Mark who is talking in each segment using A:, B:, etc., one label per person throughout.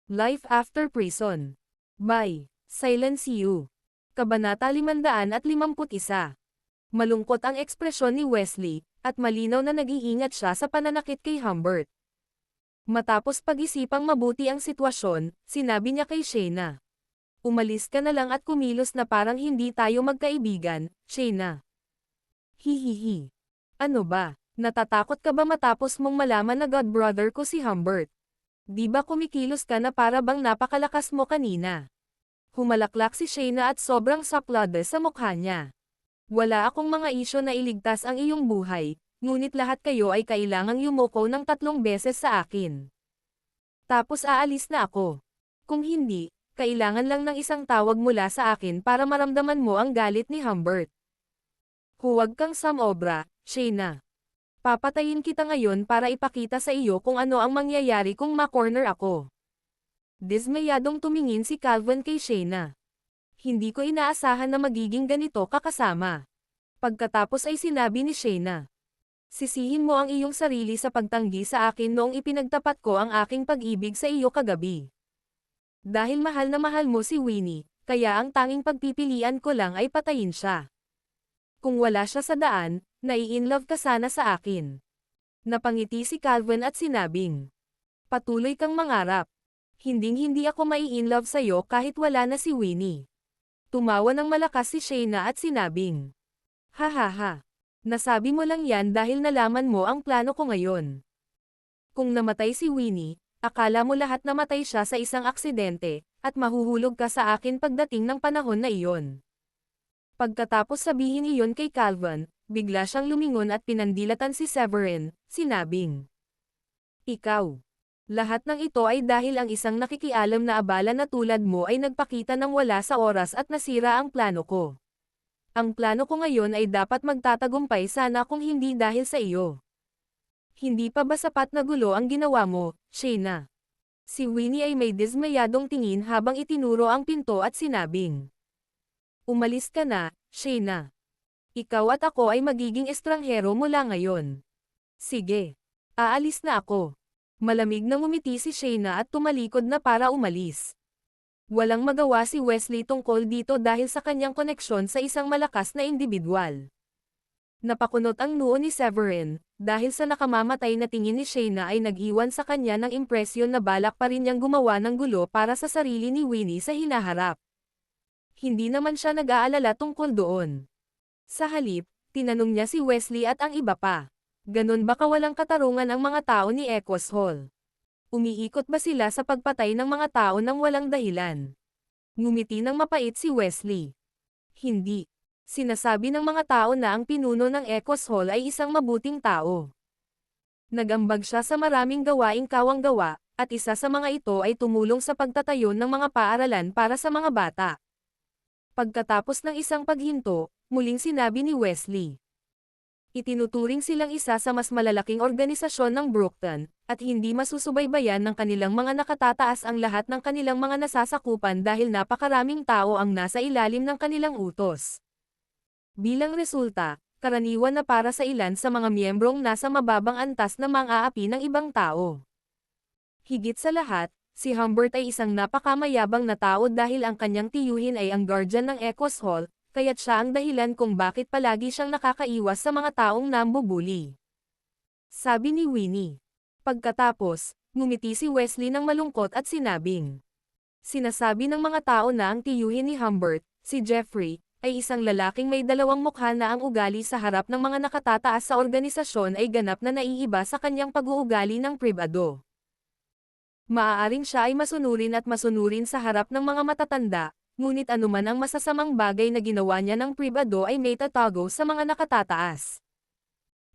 A: Life After Prison. By Silence You. Kabanata 551. Malungkot ang ekspresyon ni Wesley, at malinaw na nag-iingat siya sa pananakit kay Humbert. Matapos pag-isipang mabuti ang sitwasyon, sinabi niya kay Shayna. Umalis ka na lang at kumilos na parang hindi tayo magkaibigan, Shayna. Hihihi. Ano ba? Natatakot ka ba matapos mong malaman na godbrother ko si Humbert? Di ba kumikilos ka na para bang napakalakas mo kanina? Humalaklak si Shayna at sobrang saklade sa mukha niya. Wala akong mga isyo na iligtas ang iyong buhay, ngunit lahat kayo ay kailangang yumuko ng 3 beses sa akin. Tapos aalis na ako. Kung hindi, kailangan lang ng isang tawag mula sa akin para maramdaman mo ang galit ni Humbert. Huwag kang samobra, Shayna. Papatayin kita ngayon para ipakita sa iyo kung ano ang mangyayari kung ma-corner ako. Dismayadong tumingin si Calvin kay Shayna. Hindi ko inaasahan na magiging ganito kakasama. Pagkatapos ay sinabi ni Shayna. Sisihin mo ang iyong sarili sa pagtanggi sa akin noong ipinagtapat ko ang aking pag-ibig sa iyo kagabi. Dahil mahal na mahal mo si Winnie, kaya ang tanging pagpipilian ko lang ay patayin siya. Kung wala siya sa daan, nai-inlove ka sana sa akin. Napangiti si Calvin at sinabing. Patuloy kang mangarap. Hinding-hindi ako mai-inlove sa'yo kahit wala na si Winnie. Tumawa ng malakas si Shayna at sinabing. Hahaha. Nasabi mo lang yan dahil nalaman mo ang plano ko ngayon. Kung namatay si Winnie, akala mo lahat namatay siya sa isang aksidente, at mahuhulog ka sa akin pagdating ng panahon na iyon. Pagkatapos sabihin iyon kay Calvin, bigla siyang lumingon at pinandilatan si Severin, sinabing. Ikaw. Lahat ng ito ay dahil ang isang nakikialam na abala na tulad mo ay nagpakita ng wala sa oras at nasira ang plano ko. Ang plano ko ngayon ay dapat magtatagumpay sana kung hindi dahil sa iyo. Hindi pa ba sapat na gulo ang ginawa mo, Shayna? Si Winnie ay may dismayadong tingin habang itinuro ang pinto at sinabing. Umalis ka na, Shayna. Ikaw at ako ay magiging estranghero mula ngayon. Sige. Aalis na ako. Malamig na ngumiti si Shayna at tumalikod na para umalis. Walang magawa si Wesley tungkol dito dahil sa kanyang koneksyon sa isang malakas na individual. Napakunot ang noo ni Severin, dahil sa nakamamatay na tingin ni Shayna ay nag-iwan sa kanya ng impresyon na balak pa rin niyang gumawa ng gulo para sa sarili ni Winnie sa hinaharap. Hindi naman siya nag-aalala tungkol doon. Sa halip, tinanong niya si Wesley at ang iba pa. Ganon ba kawalang katarungan ang mga tao ni Echoes Hall? Umiikot ba sila sa pagpatay ng mga tao nang walang dahilan? Ngumiti ng mapait si Wesley. Hindi. Sinasabi ng mga tao na ang pinuno ng Echoes Hall ay isang mabuting tao. Nagambag siya sa maraming gawaing kawang-gawa, at isa sa mga ito ay tumulong sa pagtatayo ng mga paaralan para sa mga bata. Pagkatapos ng isang paghinto, muling sinabi ni Wesley. Itinuturing silang isa sa mas malalaking organisasyon ng Brookton, at hindi masusubaybayan ng kanilang mga nakatataas ang lahat ng kanilang mga nasasakupan dahil napakaraming tao ang nasa ilalim ng kanilang utos. Bilang resulta, karaniwan na para sa ilan sa mga miyembrong nasa mababang antas na mang-aapi ng ibang tao. Higit sa lahat, si Humbert ay isang napakamayabang na tao dahil ang kanyang tiyuhin ay ang guardian ng Echoes Hall, kaya't siya ang dahilan kung bakit palagi siyang nakakaiwas sa mga taong nambubuli. Sabi ni Winnie. Pagkatapos, ngumiti si Wesley ng malungkot at sinabing. Sinasabi ng mga tao na ang tiyuhin ni Humbert, si Jeffrey, ay isang lalaking may 2 mukha na ang ugali sa harap ng mga nakatataas sa organisasyon ay ganap na naiiba sa kanyang pag-uugali ng pribado. Maaaring siya ay masunurin at masunurin sa harap ng mga matatanda, ngunit anuman ang masasamang bagay na ginawa niya ng pribado ay may tatago sa mga nakatataas.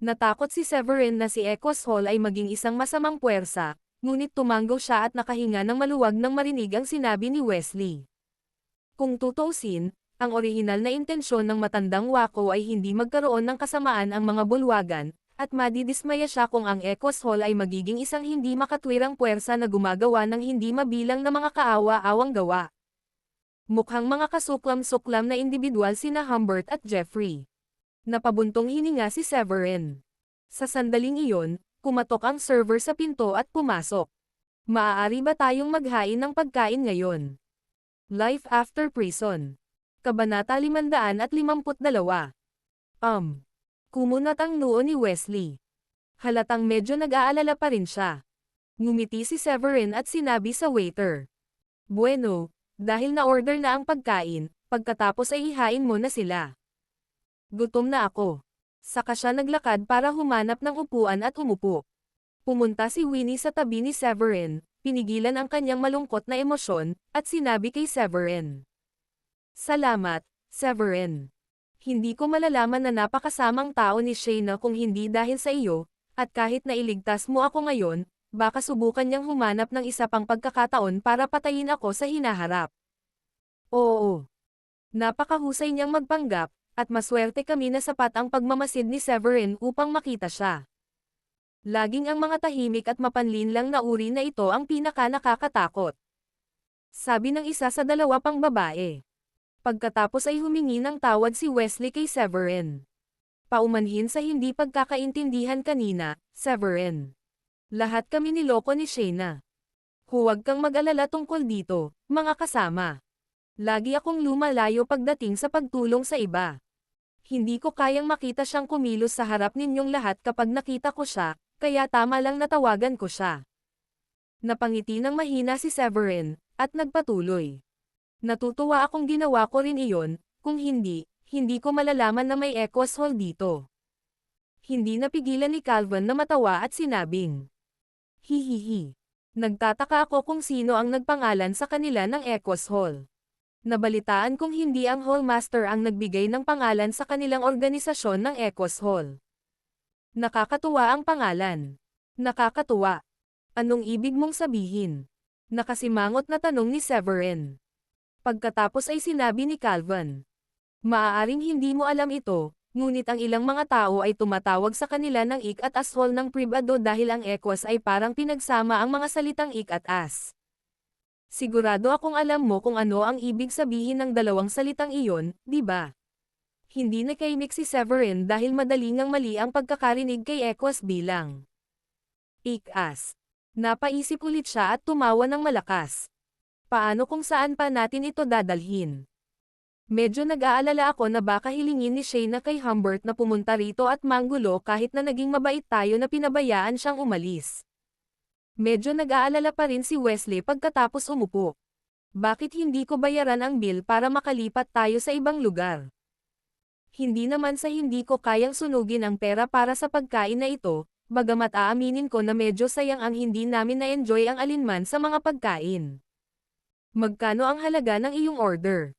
A: Natakot si Severin na si Echoes Hall ay maging isang masamang puwersa, ngunit tumanggo siya at nakahinga ng maluwag nang marinig ang sinabi ni Wesley. Kung tutuusin, ang orihinal na intensyon ng matandang wako ay hindi magkaroon ng kasamaan ang mga bulwagan, at madidismaya siya kung ang Echoes Hall ay magiging isang hindi makatwirang puwersa na gumagawa ng hindi mabilang na mga kaawa-awang gawa. Mukhang mga kasuklam-suklam na individual sina Humbert at Jeffrey. Napabuntong hininga si Severin. Sa sandaling iyon, kumatok ang server sa pinto at pumasok. Maaari ba tayong maghain ng pagkain ngayon? Life After Prison. Kabanata 552. Kumunat ang noo ni Wesley. Halatang medyo nag-aalala pa rin siya. Ngumiti si Severin at sinabi sa waiter. Bueno, dahil na-order na ang pagkain, pagkatapos ay ihain mo na sila. Gutom na ako. Saka siya naglakad para humanap ng upuan at umupo. Pumunta si Winnie sa tabi ni Severin, pinigilan ang kanyang malungkot na emosyon, at sinabi kay Severin. Salamat, Severin. Hindi ko malalaman na napakasamang tao ni Shayna kung hindi dahil sa iyo, at kahit na iligtas mo ako ngayon, baka subukan niyang humanap ng isa pang pagkakataon para patayin ako sa hinaharap. Oo. Napakahusay niyang magpanggap, at maswerte kami na sapat ang pagmamasid ni Severin upang makita siya. Laging ang mga tahimik at mapanlinlang na uri na ito ang pinaka-nakakatakot. Sabi ng isa sa dalawa pang babae. Pagkatapos ay humingi ng tawad si Wesley kay Severin. Paumanhin sa hindi pagkakaintindihan kanina, Severin. Lahat kami niloko ni Shayna. Huwag kang mag-alala tungkol dito, mga kasama. Lagi akong lumalayo pagdating sa pagtulong sa iba. Hindi ko kayang makita siyang kumilos sa harap ninyong lahat kapag nakita ko siya, kaya tama lang natawagan ko siya. Napangiti ng mahina si Severin, at nagpatuloy. Natutuwa akong ginawa ko rin iyon, kung hindi ko malalaman na may Equus Hall dito. Hindi napigilan ni Calvin na matawa at sinabing. Hihihi. Nagtataka ako kung sino ang nagpangalan sa kanila ng Equus Hall. Nabalitaan kung hindi ang Hallmaster ang nagbigay ng pangalan sa kanilang organisasyon ng Equus Hall. Nakakatuwa ang pangalan. Nakakatuwa. Anong ibig mong sabihin? Nakasimangot na tanong ni Severin. Pagkatapos ay sinabi ni Calvin. Maaaring hindi mo alam ito, ngunit ang ilang mga tao ay tumatawag sa kanila ng ik at as hall ng pribado dahil ang Equus ay parang pinagsama ang mga salitang ik at as. Sigurado akong alam mo kung ano ang ibig sabihin ng dalawang salitang iyon, di ba? Hindi nakaimik si Severin dahil madali ngang mali ang pagkakarinig kay Equus bilang ik as. Napaisip ulit siya at tumawa ng malakas. Paano kung saan pa natin ito dadalhin? Medyo nag-aalala ako na baka hilingin ni Shayna kay Humbert na pumunta rito at manggulo kahit na naging mabait tayo na pinabayaan siyang umalis. Medyo nag-aalala pa rin si Wesley pagkatapos umupo. Bakit hindi ko bayaran ang bill para makalipat tayo sa ibang lugar? Hindi naman sa hindi ko kayang sunugin ang pera para sa pagkain na ito, bagamat aaminin ko na medyo sayang ang hindi namin na-enjoy ang alinman sa mga pagkain. Magkano ang halaga ng iyong order?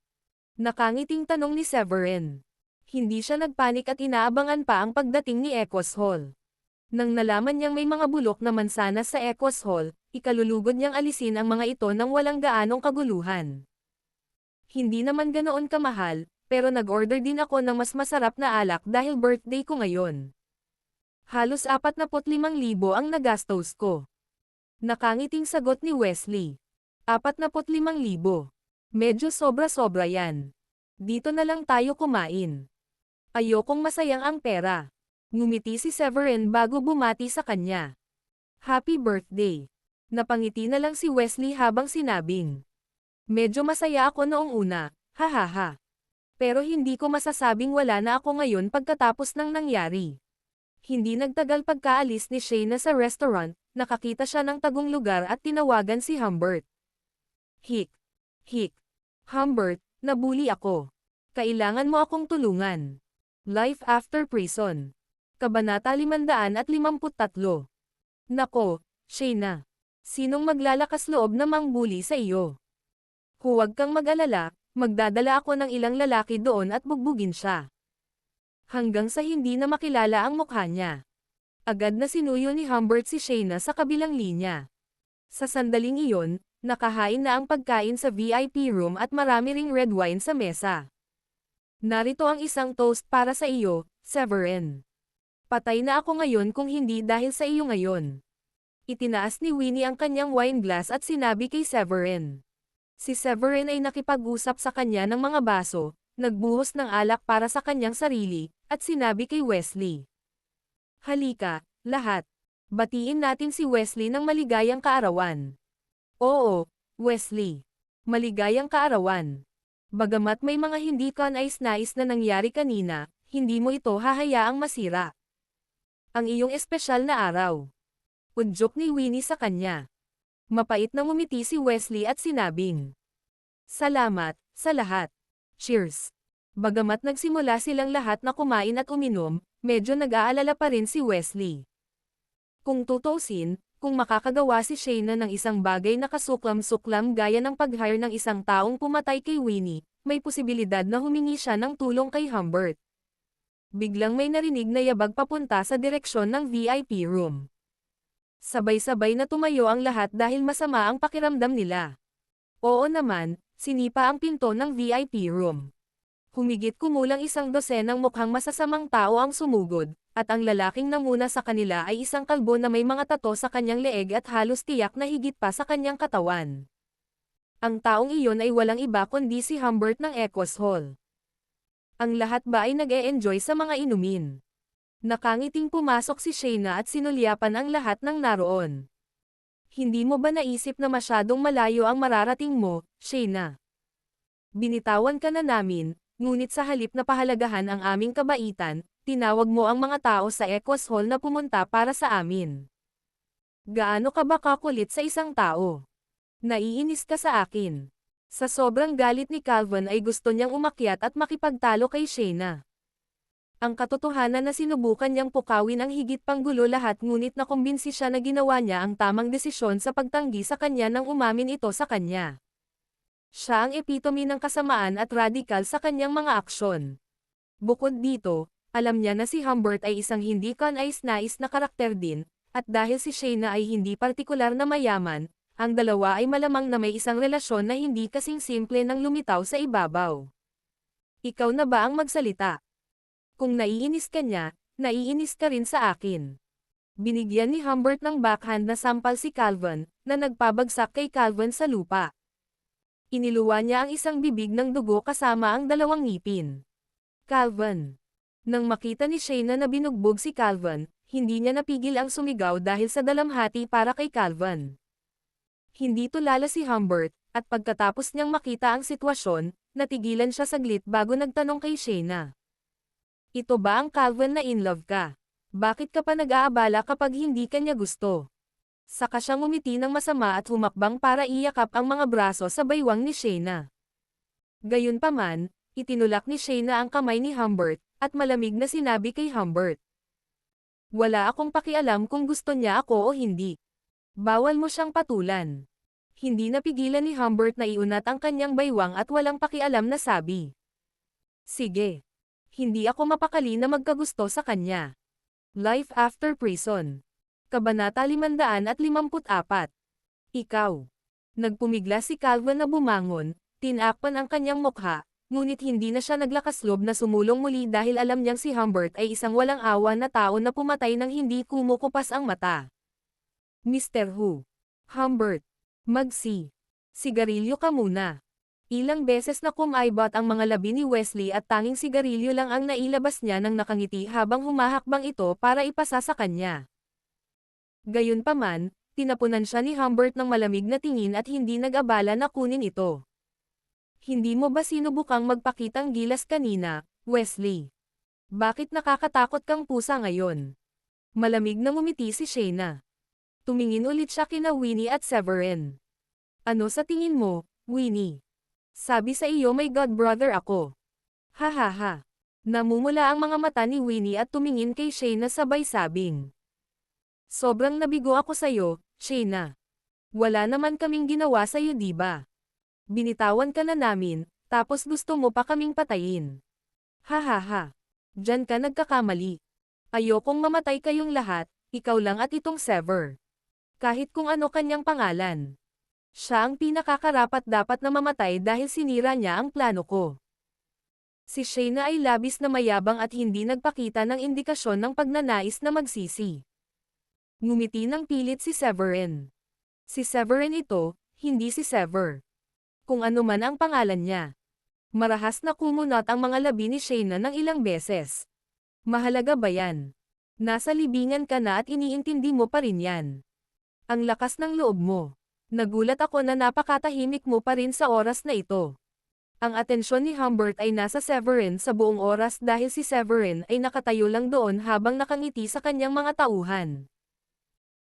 A: Nakangiting tanong ni Severin. Hindi siya nagpanik at inaabangan pa ang pagdating ni Equus Hall. Nang nalaman niyang may mga bulok na mansanas sa Equus Hall, ikalulugod niyang alisin ang mga ito nang walang gaanong kaguluhan. Hindi naman ganoon kamahal, pero nag-order din ako ng mas masarap na alak dahil birthday ko ngayon. Halos 45,000 ang nagastos ko. Nakangiting sagot ni Wesley. 45,000. Medyo sobra-sobra yan. Dito na lang tayo kumain. Ayokong masayang ang pera. Ngumiti si Severin bago bumati sa kanya. Happy birthday. Napangiti na lang si Wesley habang sinabing. Medyo masaya ako noong una, hahaha. Pero hindi ko masasabing wala na ako ngayon pagkatapos ng nangyari. Hindi nagtagal pagkaalis ni Shayna sa restaurant, nakakita siya ng tagong lugar at tinawagan si Humbert. Hik. Humbert, nabuli ako. Kailangan mo akong tulungan. Life After Prison. Kabanata 553. Nako, Shayna. Sinong maglalakas loob na mangbuli sa iyo? Huwag kang mag-alala, magdadala ako ng ilang lalaki doon at bugbugin siya. Hanggang sa hindi na makilala ang mukha niya. Agad na sinuyo ni Humbert si Shayna sa kabilang linya. Sa sandaling iyon, nakahain na ang pagkain sa VIP room at marami ring red wine sa mesa. Narito ang isang toast para sa iyo, Severin. Patay na ako ngayon kung hindi dahil sa iyo ngayon. Itinaas ni Winnie ang kanyang wine glass at sinabi kay Severin. Si Severin ay nakipag-usap sa kanya ng mga baso, nagbuhos ng alak para sa kanyang sarili, at sinabi kay Wesley. Halika, lahat. Batiin natin si Wesley ng maligayang kaarawan. Oo, Wesley. Maligayang kaarawan. Bagamat may mga hindi kanais-nais na nangyari kanina, hindi mo ito hahayaang masira ang iyong espesyal na araw. Udyok ni Winnie sa kanya. Mapait na ngumiti si Wesley at sinabing, "Salamat, sa lahat. Cheers." Bagamat nagsimula silang lahat na kumain at uminom, medyo nag-aalala pa rin si Wesley. Kung tutuusin, kung makakagawa si Shayna ng isang bagay na kasuklam-suklam gaya ng pag-hire ng isang taong pumatay kay Winnie, may posibilidad na humingi siya ng tulong kay Humbert. Biglang may narinig na yabag papunta sa direksyon ng VIP room. Sabay-sabay na tumayo ang lahat dahil masama ang pakiramdam nila. Oo naman, sinipa ang pinto ng VIP room. Humigit kumulang 100 mukhang masasamang tao ang sumugod, at ang lalaking nanguna sa kanila ay isang kalbo na may mga tato sa kanyang leeg at halos tiyak na higit pa sa kanyang katawan. Ang taong iyon ay walang iba kundi si Humbert ng Echoes Hall. Ang lahat ba ay nag-e-enjoy sa mga inumin? Nakangiting pumasok si Shayna at sinulyapan ang lahat ng naroon. Hindi mo ba naisip na masyadong malayo ang mararating mo, Shayna? Binitawan ka na namin, ngunit sa halip na pahalagahan ang aming kabaitan, tinawag mo ang mga tao sa Echoes Hall na pumunta para sa amin. Gaano ka ba kakulit sa isang tao? Naiinis ka sa akin. Sa sobrang galit ni Calvin ay gusto niyang umakyat at makipagtalo kay Shayna. Ang katotohanan na sinubukan niyang pukawin ang higit pang gulo lahat ngunit nakumbinsi siya na ginawa niya ang tamang desisyon sa pagtanggi sa kanya nang umamin ito sa kanya. Siya ang epitome ng kasamaan at radikal sa kanyang mga aksyon. Bukod dito, alam niya na si Humbert ay isang hindi kanais-nais na karakter din, at dahil si Shayna ay hindi partikular na mayaman, ang dalawa ay malamang na may isang relasyon na hindi kasing simple nang lumitaw sa ibabaw. Ikaw na ba ang magsalita? Kung naiinis ka niya, naiinis ka rin sa akin. Binigyan ni Humbert ng backhand na sampal si Calvin, na nagpabagsak kay Calvin sa lupa. Iniluwa niya ang isang bibig ng dugo kasama ang 2 ngipin. Calvin. Nang makita ni Shayna na binugbog si Calvin, hindi niya napigil ang sumigaw dahil sa dalamhati para kay Calvin. Hindi tulala si Humbert, at pagkatapos niyang makita ang sitwasyon, natigilan siya saglit bago nagtanong kay Shayna. Ito ba ang Calvin na in love ka? Bakit ka pa nag-aabala kapag hindi ka niya gusto? Saka siyang umiti ng masama at humakbang para iyakap ang mga braso sa baywang ni Shayna. Gayunpaman, itinulak ni Shayna ang kamay ni Humbert, at malamig na sinabi kay Humbert. Wala akong pakialam kung gusto niya ako o hindi. Bawal mo siyang patulan. Hindi napigilan ni Humbert na iunat ang kanyang baywang at walang pakialam na sabi. Sige. Hindi ako mapakali na magkagusto sa kanya. Life after prison. Kabanata 554. Ikaw. Nagpumigla si Calvin na bumangon, tinakpan ang kanyang mukha, ngunit hindi na siya naglakas loob na sumulong muli dahil alam niyang si Humbert ay isang walang awa na tao na pumatay nang hindi kumukupas ang mata. Mr. Hu. Humbert. Sigarilyo ka muna. Ilang beses na kumaibot ang mga labi ni Wesley at tanging sigarilyo lang ang nailabas niya nang nakangiti habang humahakbang ito para ipasa sa kanya. Gayunpaman, tinapunan siya ni Humbert ng malamig na tingin at hindi nag-abala na kunin ito. Hindi mo ba sinubukang magpakitang gilas kanina, Wesley? Bakit nakakatakot kang pusa ngayon? Malamig na ngumiti si Shayna. Tumingin ulit siya kina Winnie at Severin. Ano sa tingin mo, Winnie? Sabi sa iyo may godbrother ako. Ha ha ha. Namumula ang mga mata ni Winnie at tumingin kay Shayna sabay sabing. Sobrang nabigo ako sa'yo, Shayna. Wala naman kaming ginawa sa'yo diba? Binitawan ka na namin, tapos gusto mo pa kaming patayin. Ha ha ha. Diyan ka nagkakamali. Ayokong mamatay kayong lahat, ikaw lang at itong Sever. Kahit kung ano kanyang pangalan. Siya ang pinakakarapat dapat na mamatay dahil sinira niya ang plano ko. Si Shayna ay labis na mayabang at hindi nagpakita ng indikasyon ng pagnanais na magsisi. Ngumiti ng pilit si Severin. Si Severin ito, hindi si Sever. Kung ano man ang pangalan niya. Marahas na kumunot ang mga labi ni Shayna ng ilang beses. Mahalaga ba yan? Nasa libingan ka na at iniintindi mo pa rin yan. Ang lakas ng loob mo. Nagulat ako na napakatahimik mo pa rin sa oras na ito. Ang atensyon ni Humbert ay nasa Severin sa buong oras dahil si Severin ay nakatayo lang doon habang nakangiti sa kanyang mga tauhan.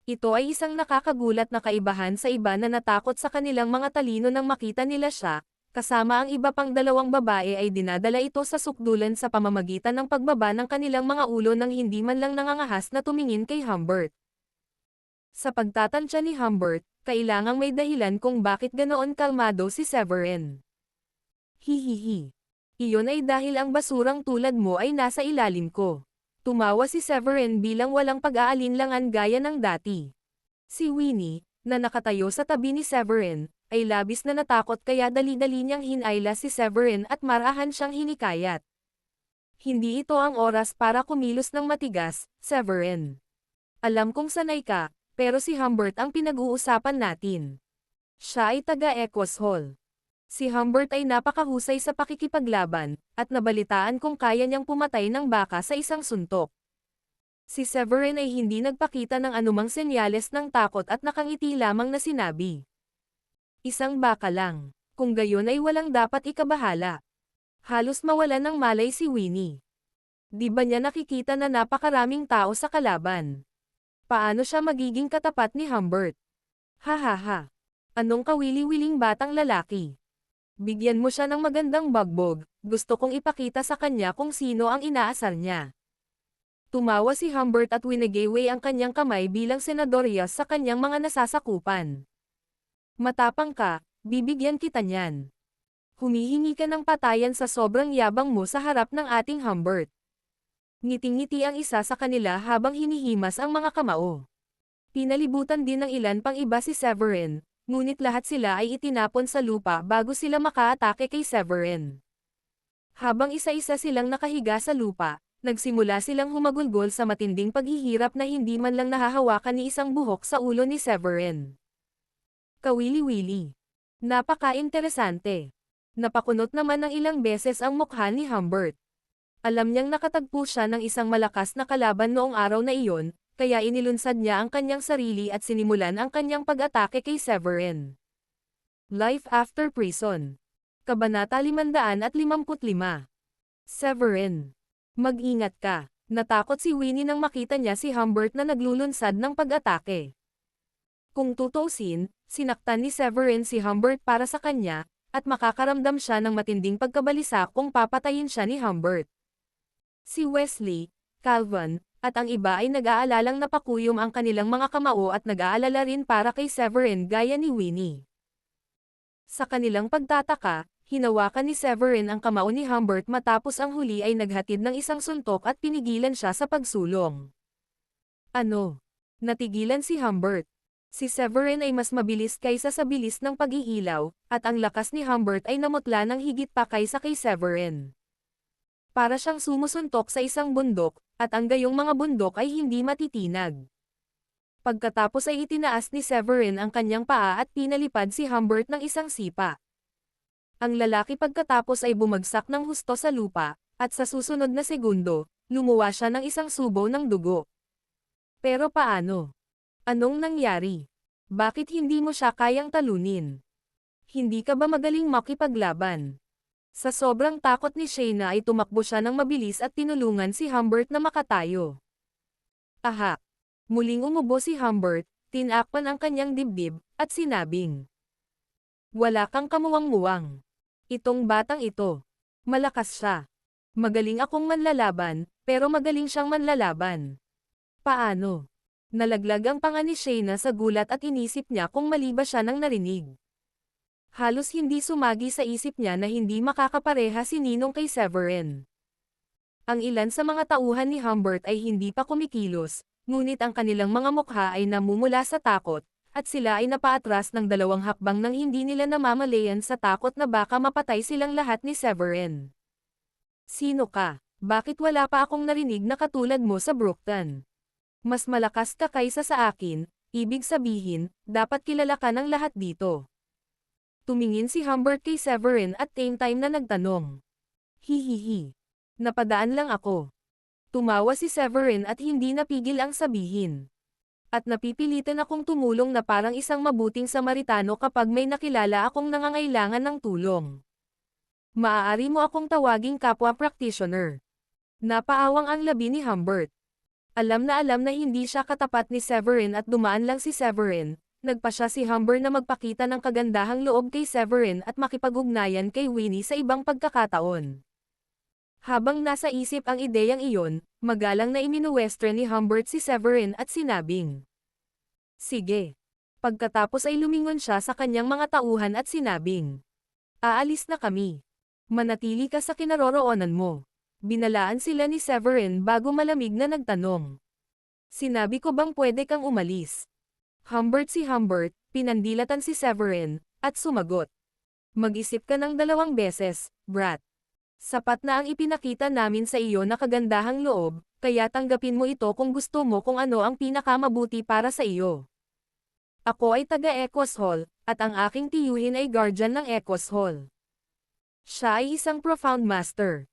A: Ito ay isang nakakagulat na kaibahan sa iba na natakot sa kanilang mga talino nang makita nila siya, kasama ang iba pang dalawang babae ay dinadala ito sa sukdulan sa pamamagitan ng pagbaba ng kanilang mga ulo nang hindi man lang nangangahas na tumingin kay Humbert. Sa pagtatansya ni Humbert, kailangang may dahilan kung bakit ganoon kalmado si Severin. Hihihi. Iyon ay dahil ang basurang tulad mo ay nasa ilalim ko. Tumawa si Severin bilang walang pag-aalinlangan gaya ng dati. Si Winnie, na nakatayo sa tabi ni Severin, ay labis na natakot kaya dali-dali niyang hinayla si Severin at marahan siyang hinikayat. Hindi ito ang oras para kumilos ng matigas, Severin. Alam kong sanay ka, pero si Humbert ang pinag-uusapan natin. Siya ay taga-Equus Hall. Si Humbert ay napakahusay sa pakikipaglaban, at nabalitaan kung kaya niyang pumatay ng baka sa isang suntok. Si Severin ay hindi nagpakita ng anumang senyales ng takot at nakangiti lamang na sinabi. Isang baka lang. Kung gayon ay walang dapat ikabahala. Halos mawalan ng malay si Winnie. Di ba niya nakikita na napakaraming tao sa kalaban? Paano siya magiging katapat ni Humbert? Hahaha. Anong kawili-wiling batang lalaki? Bigyan mo siya ng magandang bagbog, gusto kong ipakita sa kanya kung sino ang inaasar niya. Tumawa si Humbert at winagaway ang kanyang kamay bilang senadoryas sa kanyang mga nasasakupan. Matapang ka, bibigyan kita niyan. Humihingi ka ng patayan sa sobrang yabang mo sa harap ng ating Humbert. Ngiting-ngiti ang isa sa kanila habang hinihimas ang mga kamao. Pinalibutan din ng ilan pang iba si Severin, ngunit lahat sila ay itinapon sa lupa bago sila makaatake kay Severin. Habang isa-isa silang nakahiga sa lupa, nagsimula silang humagulgol sa matinding paghihirap na hindi man lang nahahawakan ni isang buhok sa ulo ni Severin. Kawili-wili. Napaka-interesante. Napakunot naman ng ilang beses ang mukha ni Humbert. Alam niyang nakatagpo siya ng isang malakas na kalaban noong araw na iyon, kaya inilunsad niya ang kanyang sarili at sinimulan ang kanyang pag-atake kay Severin. Life After Prison. Kabanata 555. Severin. Mag-ingat ka. Natakot si Winnie nang makita niya si Humbert na naglulunsad ng pag-atake. Kung tutuusin, sinaktan ni Severin si Humbert para sa kanya, at makakaramdam siya ng matinding pagkabalisa kung papatayin siya ni Humbert. Si Wesley, Calvin, at ang iba ay nag-aalalang napakuyom ang kanilang mga kamao at nag-aalala rin para kay Severin gaya ni Winnie. Sa kanilang pagtataka, hinawakan ni Severin ang kamao ni Humbert matapos ang huli ay naghatid ng isang suntok at pinigilan siya sa pagsulong. Ano? Natigilan si Humbert. Si Severin ay mas mabilis kaysa sa bilis ng pag-iilaw, at ang lakas ni Humbert ay namutla ng higit pa kaysa kay Severin. Para siyang sumusuntok sa isang bundok, at ang gayong mga bundok ay hindi matitinag. Pagkatapos ay itinaas ni Severin ang kanyang paa at pinalipad si Humbert ng isang sipa. Ang lalaki pagkatapos ay bumagsak ng husto sa lupa, at sa susunod na segundo, lumuwa siya ng isang subo ng dugo. Pero paano? Anong nangyari? Bakit hindi mo siya kayang talunin? Hindi ka ba magaling makipaglaban? Sa sobrang takot ni Shayna ay tumakbo siya ng mabilis at tinulungan si Humbert na makatayo. Aha! Muling umubo si Humbert, tinakpan ang kanyang dibdib, at sinabing, wala kang kamuwang-muwang. Itong batang ito. Malakas siya. Magaling akong manlalaban, pero magaling siyang manlalaban. Paano? Nalaglag ang panga ni Shayna sa gulat at inisip niya kung mali ba siya nang narinig. Halos hindi sumagi sa isip niya na hindi makakapareha si Ninong kay Severin. Ang ilan sa mga tauhan ni Humbert ay hindi pa kumikilos, ngunit ang kanilang mga mukha ay namumula sa takot, at sila ay napaatras ng 2 hakbang nang hindi nila namamalayan sa takot na baka mapatay silang lahat ni Severin. Sino ka? Bakit wala pa akong narinig na katulad mo sa Brookton? Mas malakas ka kaysa sa akin, ibig sabihin, dapat kilala ka ng lahat dito. Tumingin si Humbert kay Severin at same time na nagtanong. Hihihi. Napadaan lang ako. Tumawa si Severin at hindi napigil ang sabihin. At napipilitan akong tumulong na parang isang mabuting Samaritano kapag may nakilala akong nangangailangan ng tulong. Maaari mo akong tawaging kapwa practitioner. Napaawang ang labi ni Humbert. Alam na hindi siya katapat ni Severin at dumaan lang si Severin. Nagpasya si Humbert na magpakita ng kagandahang loob kay Severin at makipag-ugnayan kay Winnie sa ibang pagkakataon. Habang nasa isip ang ideyang iyon, magalang na iminuwestre ni Humbert si Severin at sinabing, "Sige." Pagkatapos ay lumingon siya sa kanyang mga tauhan at sinabing, "Aalis na kami. Manatili ka sa kinaroroonan mo." Binalaan sila ni Severin bago malamig na nagtanong, "Sinabi ko bang pwede kang umalis?" Si Humbert, pinandilatan si Severin, at sumagot, "Mag-isip ka ng 2 beses, brat. Sapat na ang ipinakita namin sa iyo na kagandahang loob, kaya tanggapin mo ito kung gusto mo kung ano ang pinakamabuti para sa iyo. Ako ay taga-Echoes Hall, at ang aking tiyuhin ay guardian ng Echoes Hall. Siya ay isang Profound Master."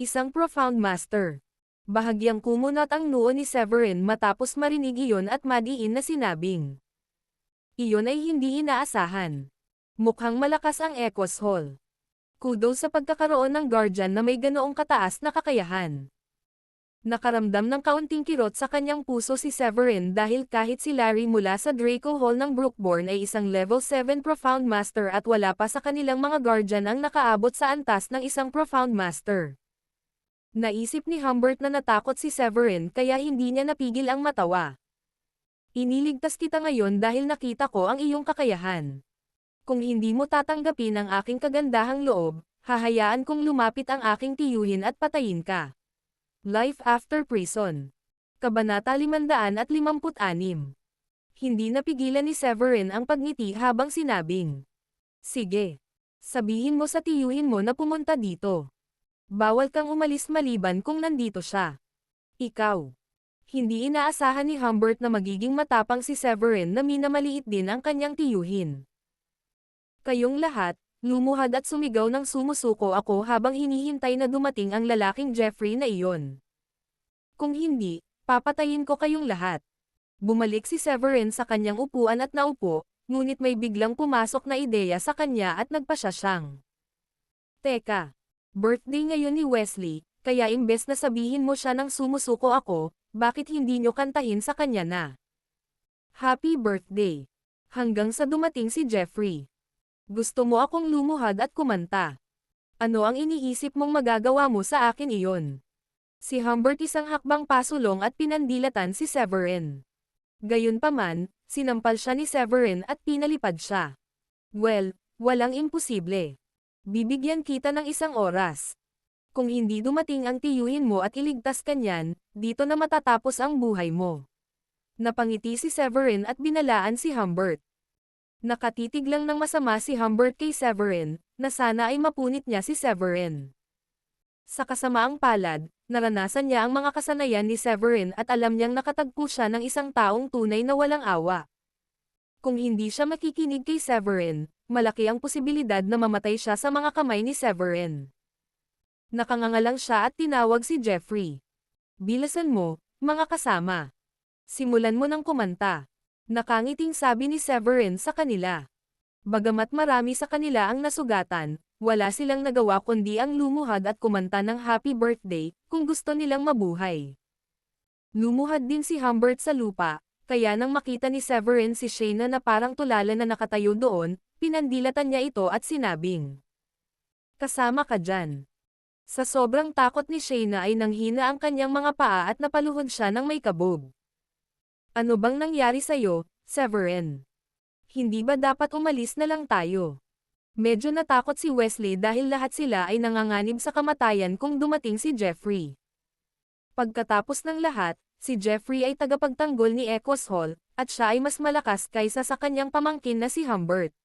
A: Isang Profound Master. Bahagyang kumunot ang noo ni Severin matapos marinig iyon at madiin na sinabing, "Iyon ay hindi inaasahan. Mukhang malakas ang Echoes Hall. Kudos sa pagkakaroon ng guardian na may ganoong kataas na kakayahan." Nakaramdam ng kaunting kirot sa kanyang puso si Severin dahil kahit si Larry mula sa Draco Hall ng Brookborn ay isang level 7 Profound Master at wala pa sa kanilang mga guardian ang nakaabot sa antas ng isang Profound Master. Naisip ni Humbert na natakot si Severin kaya hindi niya napigil ang matawa. "Iniligtas kita ngayon dahil nakita ko ang iyong kakayahan. Kung hindi mo tatanggapin ang aking kagandahang loob, hahayaan kong lumapit ang aking tiyuhin at patayin ka." Life After Prison. Kabanata 556. Hindi napigilan ni Severin ang pagngiti habang sinabing, "Sige. Sabihin mo sa tiyuhin mo na pumunta dito. Bawal kang umalis maliban kung nandito siya." "Ikaw." Hindi inaasahan ni Humbert na magiging matapang si Severin na minamaliit din ang kanyang tiyuhin. "Kayong lahat, lumuhad at sumigaw ng sumusuko ako habang hinihintay na dumating ang lalaking Jeffrey na iyon. Kung hindi, papatayin ko kayong lahat." Bumalik si Severin sa kanyang upuan at naupo, ngunit may biglang pumasok na ideya sa kanya at nagpasya siyang, "Teka, birthday ngayon ni Wesley, kaya imbes na sabihin mo siya ng sumusuko ako, bakit hindi nyo kantahin sa kanya na Happy Birthday?" Hanggang sa dumating si Jeffrey. "Gusto mo akong lumuhad at kumanta? Ano ang iniisip mong magagawa mo sa akin iyon?" Si Humbert isang hakbang pasulong at pinandilatan si Severin. Gayunpaman, sinampal siya ni Severin at pinalipad siya. "Well, walang imposible. Bibigyan kita ng 1 oras. Kung hindi dumating ang tiyuhin mo at iligtas ka niyan, dito na matatapos ang buhay mo." Napangiti si Severin at binalaan si Humbert. Nakatitig lang ng masama si Humbert kay Severin, na sana ay mapunit niya si Severin. Sa kasamaang palad, naranasan niya ang mga kasanayan ni Severin at alam niyang nakatagpo siya ng isang taong tunay na walang awa. Kung hindi siya makikinig kay Severin, malaki ang posibilidad na mamatay siya sa mga kamay ni Severin. Nakangangalang siya at tinawag si Jeffrey. "Bilisan mo, mga kasama. Simulan mo ng kumanta." Nakangiting sabi ni Severin sa kanila. Bagamat marami sa kanila ang nasugatan, wala silang nagawa kundi ang lumuhad at kumanta ng Happy Birthday, kung gusto nilang mabuhay. Lumuhad din si Humbert sa lupa, kaya nang makita ni Severin si Shayna na parang tulala na nakatayo doon, pinandilatan niya ito at sinabing, "Kasama ka dyan." Sa sobrang takot ni Shayna ay nanghina ang kanyang mga paa at napaluhod siya ng may kabog. "Ano bang nangyari sa'yo, Severin? Hindi ba dapat umalis na lang tayo?" Medyo natakot si Wesley dahil lahat sila ay nanganganib sa kamatayan kung dumating si Jeffrey. Pagkatapos ng lahat, si Jeffrey ay tagapagtanggol ni Echoes Hall, at siya ay mas malakas kaysa sa kanyang pamangkin na si Humbert.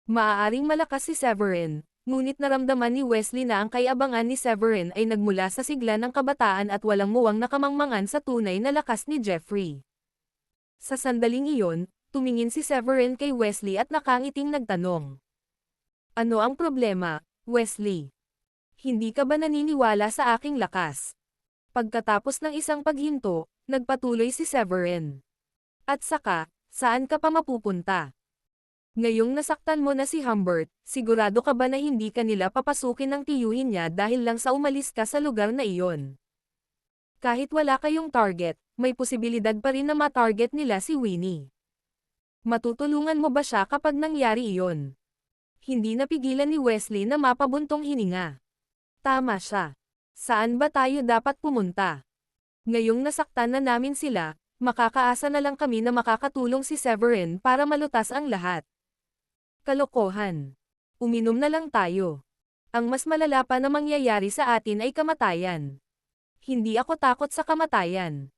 A: Maaaring malakas si Severin, ngunit naramdaman ni Wesley na ang kayabangan ni Severin ay nagmula sa sigla ng kabataan at walang muwang na kamangmangan sa tunay na lakas ni Jeffrey. Sa sandaling iyon, tumingin si Severin kay Wesley at nakangiting nagtanong, "Ano ang problema, Wesley? Hindi ka ba naniniwala sa aking lakas?" Pagkatapos ng isang paghinto, nagpatuloy si Severin. At saka, saan ka pa mapupunta? Ngayong nasaktan mo na si Humbert, sigurado ka ba na hindi ka nila papasukin ng tiyuhin niya dahil lang sa umalis ka sa lugar na iyon? Kahit wala kayong target, may posibilidad pa rin na ma-target nila si Winnie. Matutulungan mo ba siya kapag nangyari iyon? Hindi napigilan ni Wesley na mapabuntong hininga. Tama siya. Saan ba tayo dapat pumunta? Ngayong nasaktan na namin sila, makakaasa na lang kami na makakatulong si Severin para malutas ang lahat. Kalokohan. Uminom na lang tayo. Ang mas malala pa na mangyayari sa atin ay kamatayan. Hindi ako takot sa kamatayan.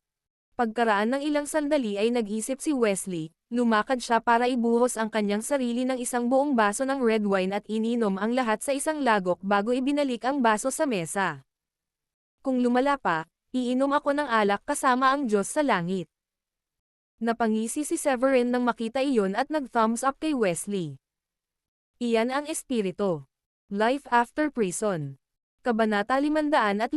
A: Pagkaraan ng ilang sandali ay nag-isip si Wesley, lumakad siya para ibuhos ang kanyang sarili ng isang buong baso ng red wine at ininom ang lahat sa isang lagok bago ibinalik ang baso sa mesa. Kung lumala pa, iinom ako ng alak kasama ang Diyos sa langit. Napangisi si Severin nang makita iyon at nag-thumbs up kay Wesley. Iyan ang espiritu. Life after prison. Kabanata 557.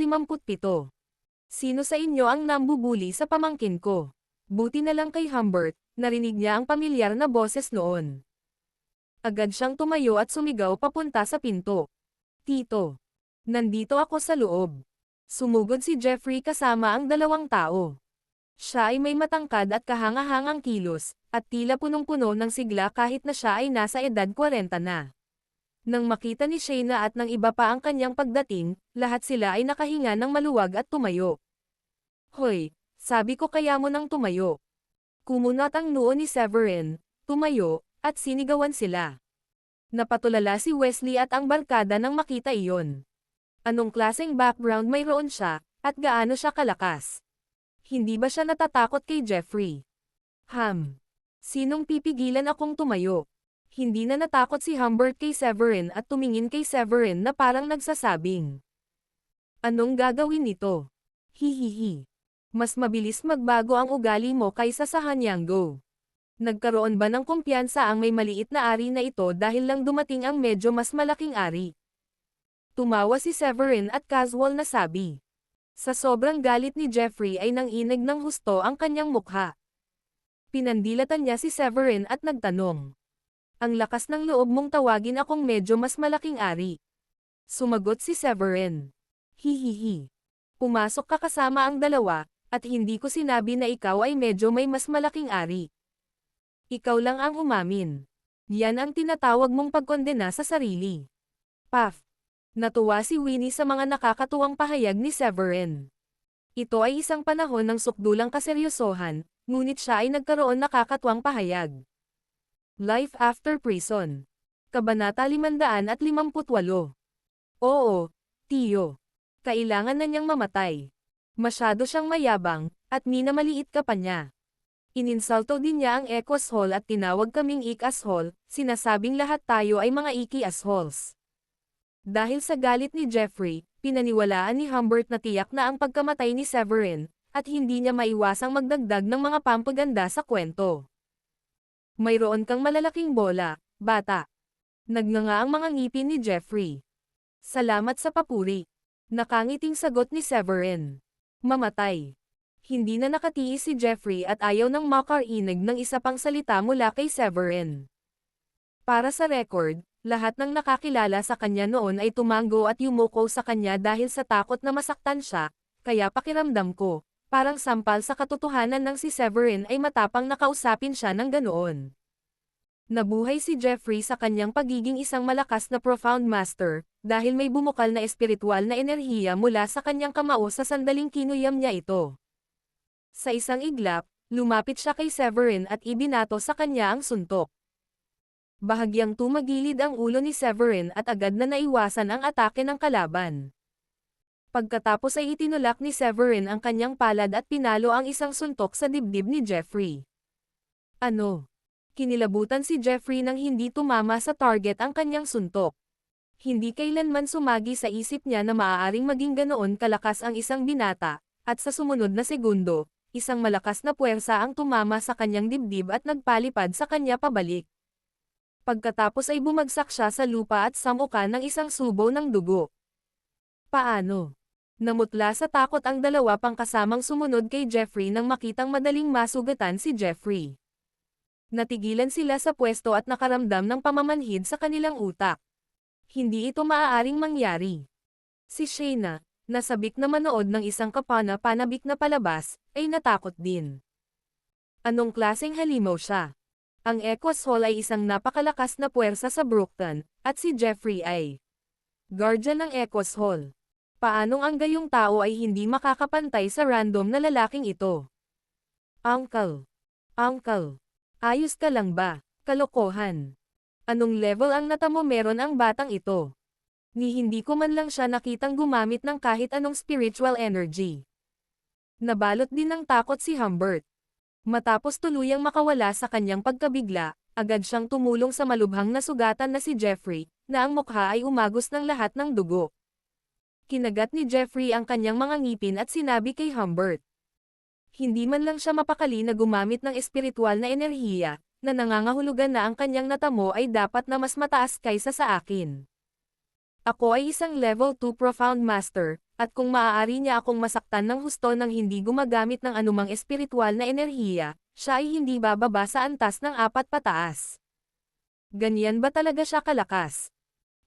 A: Sino sa inyo ang nambubuli sa pamangkin ko? Buti na lang kay Humbert, narinig niya ang pamilyar na boses noon. Agad siyang tumayo at sumigaw papunta sa pinto. Tito, nandito ako sa loob. Sumugod si Jeffrey kasama ang dalawang tao. Siya ay may matangkad at kahanga-hangang kilos, at tila punong-puno ng sigla kahit na siya ay nasa edad 40 na. Nang makita ni Shayna at ng iba pa ang kanyang pagdating, lahat sila ay nakahinga ng maluwag at tumayo. Hoy, sabi ko kaya mo nang tumayo. Kumunat ang noo ni Severin, tumayo, at sinigawan sila. Napatulala si Wesley at ang barkada nang makita iyon. Anong klaseng background mayroon siya, at gaano siya kalakas? Hindi ba siya natatakot kay Jeffrey? Sinong pipigilan akong tumayo? Hindi na natakot si Humbert kay Severin at tumingin kay Severin na parang nagsasabing. Anong gagawin nito? Hihihi. Mas mabilis magbago ang ugali mo kaysa sa Hanyango. Nagkaroon ba ng kumpiyansa ang may maliit na ari na ito dahil lang dumating ang medyo mas malaking ari? Tumawa si Severin at casual na sabi. Sa sobrang galit ni Jeffrey ay nanginig ng husto ang kanyang mukha. Pinandilatan niya si Severin at nagtanong. Ang lakas ng loob mong tawagin akong medyo mas malaking ari. Sumagot si Severin. Hihihi. Pumasok ka kasama ang dalawa, at hindi ko sinabi na ikaw ay medyo may mas malaking ari. Ikaw lang ang umamin. Yan ang tinatawag mong pagkondena sa sarili. Puff. Natuwa si Winnie sa mga nakakatuwang pahayag ni Severin. Ito ay isang panahon ng sukdulang kaseryosohan, ngunit siya ay nagkaroon nakakatuwang pahayag. Life after prison. Kabanata 558. Oo, tiyo. Kailangan na niyang mamatay. Masyado siyang mayabang, at minamaliit ka pa niya. Ininsulto din niya ang Eco-asshole at tinawag kaming Ik-asshole, sinasabing lahat tayo ay mga Iki-assholes. Dahil sa galit ni Jeffrey, pinaniwalaan ni Humbert na tiyak na ang pagkamatay ni Severin, at hindi niya maiwasang magdagdag ng mga pampaganda sa kwento. Mayroon kang malalaking bola, bata. Nagnganga ang mga ngipin ni Jeffrey. Salamat sa papuri. Nakangiting sagot ni Severin. Mamatay. Hindi na nakatiis si Jeffrey at ayaw nang makarinig ng isa pang salita mula kay Severin. Para sa record, lahat ng nakakilala sa kanya noon ay tumanggo at yumuko sa kanya dahil sa takot na masaktan siya, kaya pakiramdam ko, parang sampal sa katotohanan ng si Severin ay matapang nakausapin siya ng ganoon. Nabuhay si Jeffrey sa kanyang pagiging isang malakas na profound master, dahil may bumukal na espiritual na enerhiya mula sa kanyang kamao sa sandaling kinuyam niya ito. Sa isang iglap, lumapit siya kay Severin at ibinato sa kanya ang suntok. Bahagyang tumagilid ang ulo ni Severin at agad na naiwasan ang atake ng kalaban. Pagkatapos ay itinulak ni Severin ang kanyang palad at pinalo ang isang suntok sa dibdib ni Jeffrey. Ano? Kinilabutan si Jeffrey nang hindi tumama sa target ang kanyang suntok. Hindi kailanman sumagi sa isip niya na maaaring maging ganoon kalakas ang isang binata, at sa sumunod na segundo, isang malakas na puwersa ang tumama sa kanyang dibdib at nagpalipad sa kanya pabalik. Pagkatapos ay bumagsak siya sa lupa at samuka ng isang subo ng dugo. Paano? Namutla sa takot ang dalawa pang kasamang sumunod kay Jeffrey nang makitang madaling masugatan si Jeffrey. Natigilan sila sa pwesto at nakaramdam ng pamamanhid sa kanilang utak. Hindi ito maaaring mangyari. Si Shayna, nasabik na manood ng isang kapana-panabik na palabas, ay natakot din. Anong klaseng halimaw siya? Ang Echoes Hall ay isang napakalakas na puwersa sa Brookton, at si Jeffrey ay guardian ng Echoes Hall. Paanong ang gayong tao ay hindi makakapantay sa random na lalaking ito? Uncle. Uncle. Ayos ka lang ba? Kalokohan. Anong level ang natamo meron ang batang ito? Ni hindi ko man lang siya nakitang gumamit ng kahit anong spiritual energy. Nabalot din ng takot si Humbert. Matapos tuluyang makawala sa kanyang pagkabigla, agad siyang tumulong sa malubhang na sugatan na si Jeffrey, na ang mukha ay umagos ng lahat ng dugo. Kinagat ni Jeffrey ang kanyang mga ngipin at sinabi kay Humbert. Hindi man lang siya mapakali na gumamit ng espiritual na enerhiya, na nangangahulugan na ang kanyang natamo ay dapat na mas mataas kaysa sa akin. Ako ay isang level 2 Profound Master, at kung maaari niya akong masaktan ng husto nang hindi gumagamit ng anumang espiritual na enerhiya, siya ay hindi bababa sa antas ng 4 pataas. Ganyan ba talaga siya kalakas?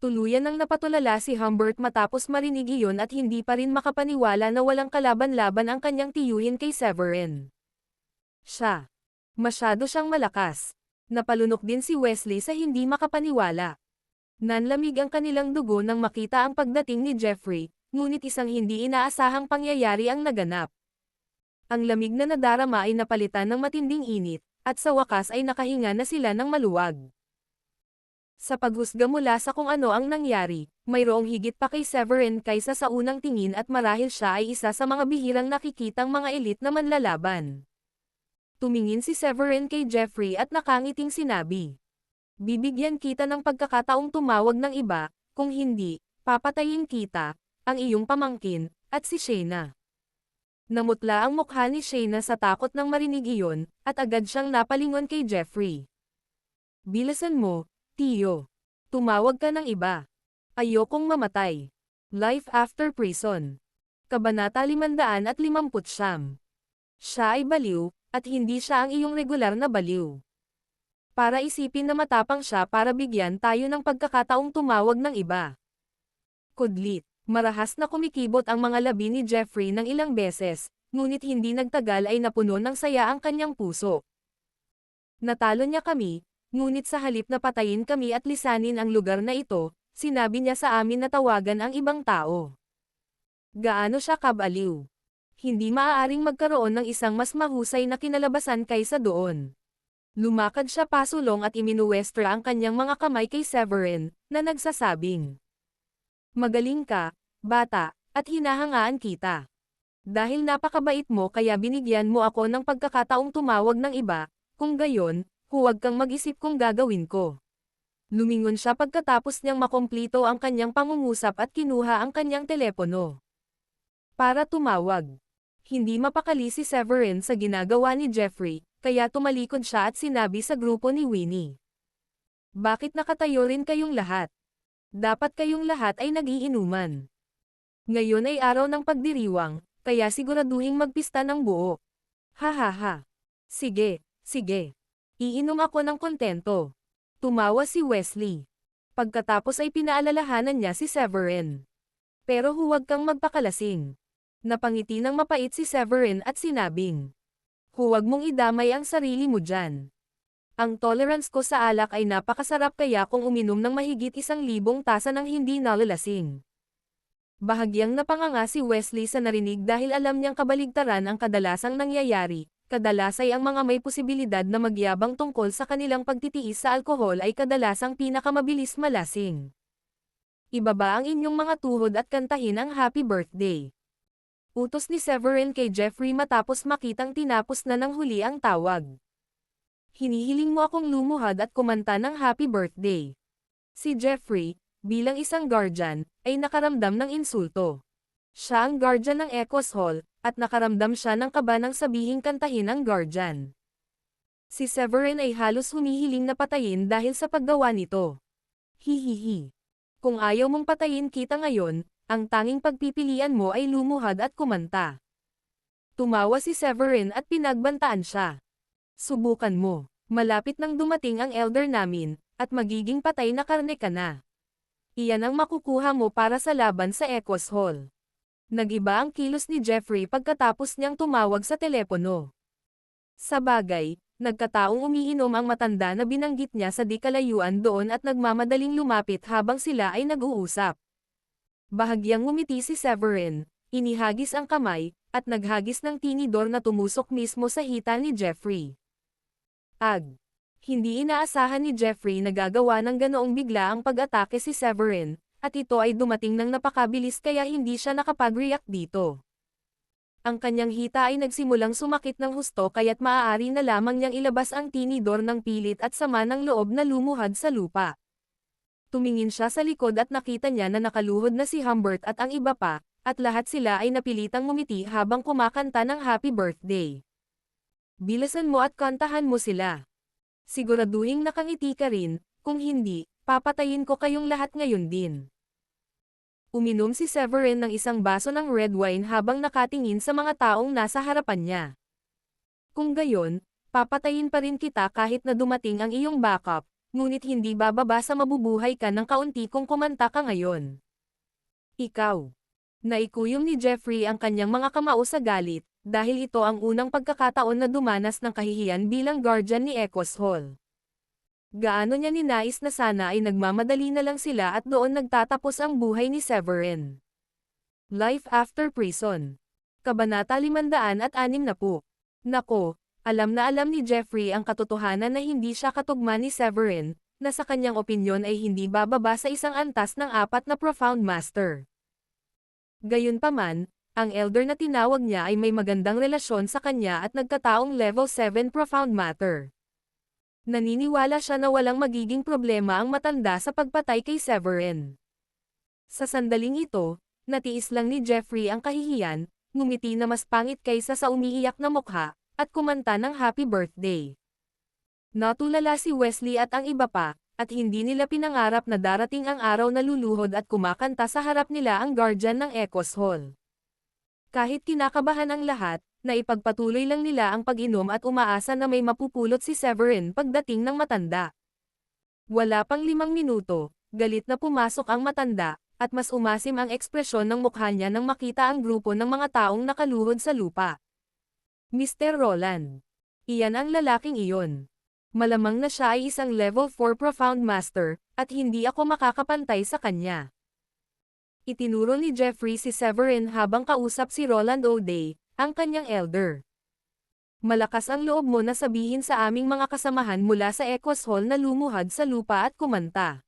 A: Tuluyan nang napatulala si Humbert matapos marinig iyon at hindi pa rin makapaniwala na walang kalaban-laban ang kanyang tiyuhin kay Severin. Siya. Masyado siyang malakas. Napalunok din si Wesley sa hindi makapaniwala. Nanlamig ang kanilang dugo nang makita ang pagdating ni Jeffrey, ngunit isang hindi inaasahang pangyayari ang naganap. Ang lamig na nadarama ay napalitan ng matinding init, at sa wakas ay nakahinga na sila ng maluwag. Sa paghusga mula sa kung ano ang nangyari, mayroong higit pa kay Severin kaysa sa unang tingin at marahil siya ay isa sa mga bihirang nakikitang mga elite na manlalaban. Tumingin si Severin kay Jeffrey at nakangiting sinabi. Bibigyan kita ng pagkakataong tumawag ng iba, kung hindi, papatayin kita, ang iyong pamangkin, at si Shayna. Namutla ang mukha ni Shayna sa takot nang marinig iyon, at agad siyang napalingon kay Jeffrey. Bilasan mo, Tiyo. Tumawag ka ng iba. Ayokong mamatay. Life after prison. Kabanata 559. Siya ay baliw, at hindi siya ang iyong regular na baliw. Para isipin na matapang siya para bigyan tayo ng pagkakataong tumawag ng iba. Kudlit. Marahas na kumikibot ang mga labi ni Jeffrey ng ilang beses, ngunit hindi nagtagal ay napuno ng saya ang kanyang puso. Natalo niya kami, ngunit sa halip na patayin kami at lisanin ang lugar na ito, sinabi niya sa amin na tawagan ang ibang tao. Gaano siya kabaliw? Hindi maaaring magkaroon ng isang mas mahusay na kinalabasan kaysa doon. Lumakad siya pasulong at iminuwestra ang kanyang mga kamay kay Severin, na nagsasabing, magaling ka, bata, at hinahangaan kita. Dahil napakabait mo kaya binigyan mo ako ng pagkakataong tumawag ng iba, kung gayon, huwag kang mag-isip kung gagawin ko. Lumingon siya pagkatapos niyang makomplito ang kanyang pangungusap at kinuha ang kanyang telepono. Para tumawag. Hindi mapakali si Severin sa ginagawa ni Jeffrey, kaya tumalikod siya at sinabi sa grupo ni Winnie. Bakit nakatayo rin kayong lahat? Dapat kayong lahat ay nagiinuman. Ngayon ay araw ng pagdiriwang, kaya siguraduhing magpista ng buo. Ha ha ha. Sige, sige. Iinom ako ng kontento. Tumawa si Wesley. Pagkatapos ay pinaalalahanan niya si Severin. Pero huwag kang magpakalasing. Napangiti ng mapait si Severin at sinabing, huwag mong idamay ang sarili mo dyan. Ang tolerance ko sa alak ay napakasarap kaya kung uminom ng mahigit 1,000 tasa ng hindi nalalasing. Bahagyang napanganga si Wesley sa narinig dahil alam niyang kabaligtaran ang kadalasang nangyayari. Kadalas ay ang mga may posibilidad na magyabang tungkol sa kanilang pagtitiis sa alkohol ay kadalasang pinakamabilis malasing. Ibaba ang inyong mga tuhod at kantahin ang happy birthday. Utos ni Severin kay Jeffrey matapos makitang tinapos na ng huli ang tawag. Hinihiling mo akong lumuhad at kumanta ng happy birthday. Si Jeffrey, bilang isang guardian, ay nakaramdam ng insulto. Siya ang guardian ng Echoes Hall, at nakaramdam siya ng kaba nang sabihing kantahin ang guardian. Si Severin ay halos humihiling na patayin dahil sa paggawa nito. Hihihi. Kung ayaw mong patayin kita ngayon, ang tanging pagpipilian mo ay lumuhad at kumanta. Tumawa si Severin at pinagbantaan siya. Subukan mo. Malapit nang dumating ang elder namin, at magiging patay na karne ka na. Iyan ang makukuha mo para sa laban sa Echoes Hall. Nag-iba ang kilos ni Jeffrey pagkatapos niyang tumawag sa telepono. Sa bagay, nagkataong umiinom ang matanda na binanggit niya sa di kalayuan doon at nagmamadaling lumapit habang sila ay nag-uusap. Bahagyang ngumiti si Severin, inihagis ang kamay, at naghagis ng tinidor na tumusok mismo sa hita ni Jeffrey. Hindi inaasahan ni Jeffrey na gagawa ng ganoong bigla ang pag-atake si Severin, at ito ay dumating ng napakabilis kaya hindi siya nakapag-react dito. Ang kanyang hita ay nagsimulang sumakit ng husto kaya't maaari na lamang niyang ilabas ang tinidor ng pilit at sama ng loob na lumuhad sa lupa. Tumingin siya sa likod at nakita niya na nakaluhod na si Humbert at ang iba pa, at lahat sila ay napilitang ngumiti habang kumakanta ng happy birthday. Bilisan mo at kantahan mo sila. Siguraduhing nakangiti ka rin, kung hindi, papatayin ko kayong lahat ngayon din. Uminom si Severin ng isang baso ng red wine habang nakatingin sa mga taong nasa harapan niya. Kung gayon, papatayin pa rin kita kahit na dumating ang iyong backup, ngunit hindi bababa sa mabubuhay ka ng kaunti kung kumanta ka ngayon. Ikaw. Naikuyom ni Jeffrey ang kanyang mga kamao sa galit, dahil ito ang unang pagkakataon na dumanas ng kahihiyan bilang guardian ni Echoes Hall. Gaano niya ninais na sana ay nagmamadali na lang sila at doon nagtatapos ang buhay ni Severin. Life After Prison. Kabanata 560. Nako, alam na alam ni Jeffrey ang katotohanan na hindi siya katugma ni Severin, na sa kanyang opinyon ay hindi bababa sa isang antas ng 4 na Profound Master. Gayunpaman, ang elder na tinawag niya ay may magandang relasyon sa kanya at nagkataong level 7 Profound Matter. Naniniwala siya na walang magiging problema ang matanda sa pagpatay kay Severin. Sa sandaling ito, natiis lang ni Jeffrey ang kahihiyan, ngumiti na mas pangit kaysa sa umiiyak na mukha, at kumanta ng happy birthday. Natulala si Wesley at ang iba pa, at hindi nila pinangarap na darating ang araw na luluhod at kumakanta sa harap nila ang guardian ng Echoes Hall. Kahit kinakabahan ang lahat, naipagpatuloy lang nila ang pag-inom at umaasa na may mapupulot si Severin pagdating ng matanda. Wala pang 5 minuto, galit na pumasok ang matanda, at mas umasim ang ekspresyon ng mukha niya nang makita ang grupo ng mga taong nakaluhod sa lupa. Mr. Roland. Iyan ang lalaking iyon. Malamang na siya ay isang level 4 Profound Master, at hindi ako makakapantay sa kanya. Itinuro ni Jeffrey si Severin habang kausap si Roland O'Day, ang kanyang elder. Malakas ang loob mo na sabihin sa aming mga kasamahan mula sa Echoes Hall na lumuhad sa lupa at kumanta.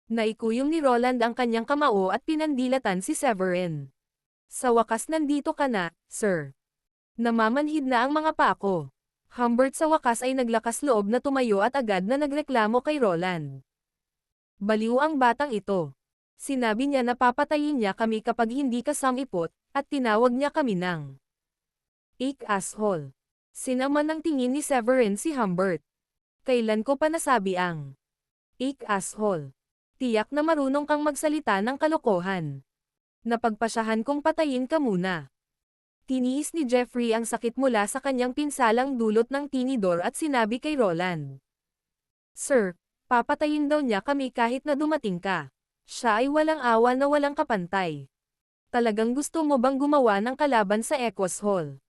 A: Naikuyom ni Roland ang kanyang kamao at pinandilatan si Severin. Sa wakas nandito ka na, sir. Namamanhid na ang mga pako. Humbert sa wakas ay naglakas loob na tumayo at agad na nagreklamo kay Roland. Baliw ang batang ito. Sinabi niya na papatayin niya kami kapag hindi ka samipot, at tinawag niya kami ng asshole. Sinaman ng tingin ni Severin si Humbert. Kailan ko pa nasabi ang asshole? Tiyak na marunong kang magsalita ng kalokohan. Napagpasyahan kong patayin ka muna. Tiniis ni Jeffrey ang sakit mula sa kanyang pinsalang dulot ng tinidor at sinabi kay Roland. Sir, papatayin daw niya kami kahit na dumating ka. Siya ay walang awa na walang kapantay. Talagang gusto mo bang gumawa ng kalaban sa Echoes Hall?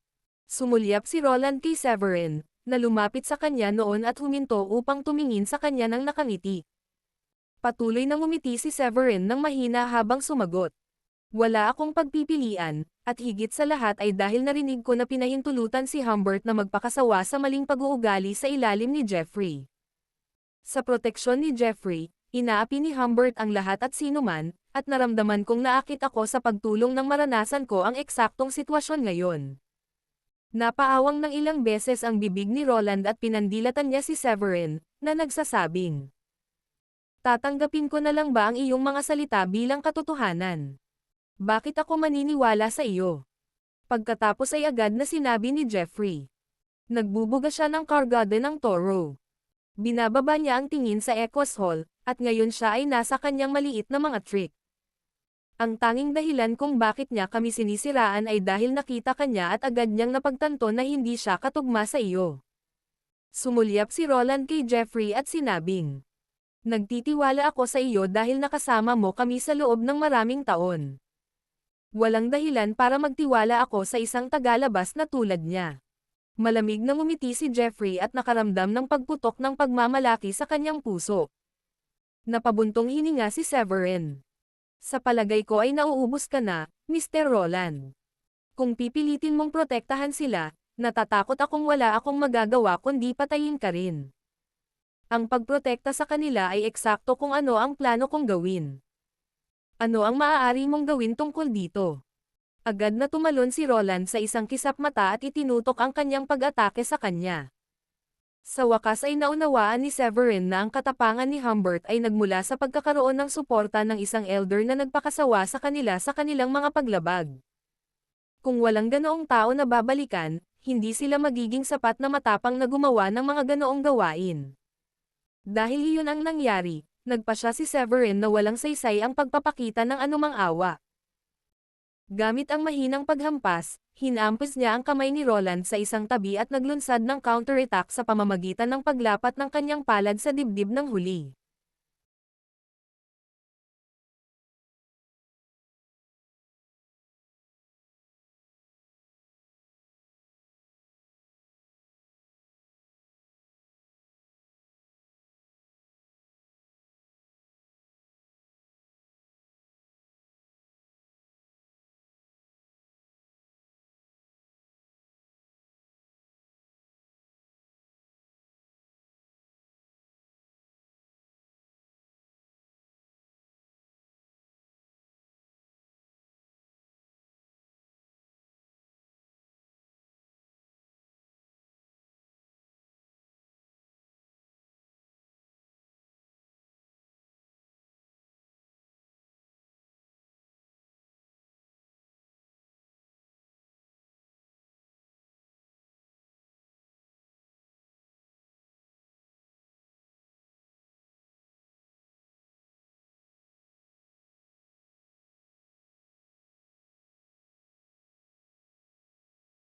A: Sumulyap si Roland kay Severin, na lumapit sa kanya noon at huminto upang tumingin sa kanya ng nakangiti. Patuloy na ngumiti si Severin ng mahina habang sumagot. Wala akong pagpipilian, at higit sa lahat ay dahil narinig ko na pinahintulutan si Humbert na magpakasawa sa maling pag-uugali sa ilalim ni Jeffrey. Sa proteksyon ni Jeffrey, inaapi ni Humbert ang lahat at sinuman, at naramdaman kong naakit ako sa pagtulong ng maranasan ko ang eksaktong sitwasyon ngayon. Napaawang ng ilang beses ang bibig ni Roland at pinandilatan niya si Severin, na nagsasabing, tatanggapin ko na lang ba ang iyong mga salita bilang katotohanan? Bakit ako maniniwala sa iyo? Pagkatapos ay agad na sinabi ni Jeffrey. Nagbubuga siya ng kargada ng toro. Binababa niya ang tingin sa Echoes Hall, at ngayon siya ay nasa kanyang maliit na mga trick. Ang tanging dahilan kung bakit niya kami sinisiraan ay dahil nakita kanya at agad niyang napagtanto na hindi siya katugma sa iyo. Sumulyap si Roland kay Jeffrey at sinabing, "Nagtitiwala ako sa iyo dahil nakasama mo kami sa loob ng maraming taon. Walang dahilan para magtiwala ako sa isang tagalabas na tulad niya." Malamig na ngumiti si Jeffrey at nakaramdam ng pagputok ng pagmamalaki sa kanyang puso. Napabuntong hininga si Severin. "Sa palagay ko ay nauubos ka na, Mr. Roland. Kung pipilitin mong protektahan sila, natatakot akong wala akong magagawa kundi patayin ka rin. Ang pagprotekta sa kanila ay eksakto kung ano ang plano kong gawin. Ano ang maaari mong gawin tungkol dito?" Agad na tumalon si Roland sa isang kisap mata at itinutok ang kanyang pag-atake sa kanya. Sa wakas ay naunawaan ni Severin na ang katapangan ni Humbert ay nagmula sa pagkakaroon ng suporta ng isang elder na nagpakasawa sa kanila sa kanilang mga paglabag. Kung walang ganoong tao na babalikan, hindi sila magiging sapat na matapang na gumawa ng mga ganoong gawain. Dahil iyon ang nangyari, nagpasya si Severin na walang saysay ang pagpapakita ng anumang awa. Gamit ang mahinang paghampas, hinampas niya ang kamay ni Roland sa isang tabi at naglunsad ng counterattack sa pamamagitan ng paglapat ng kanyang palad sa dibdib ng huli.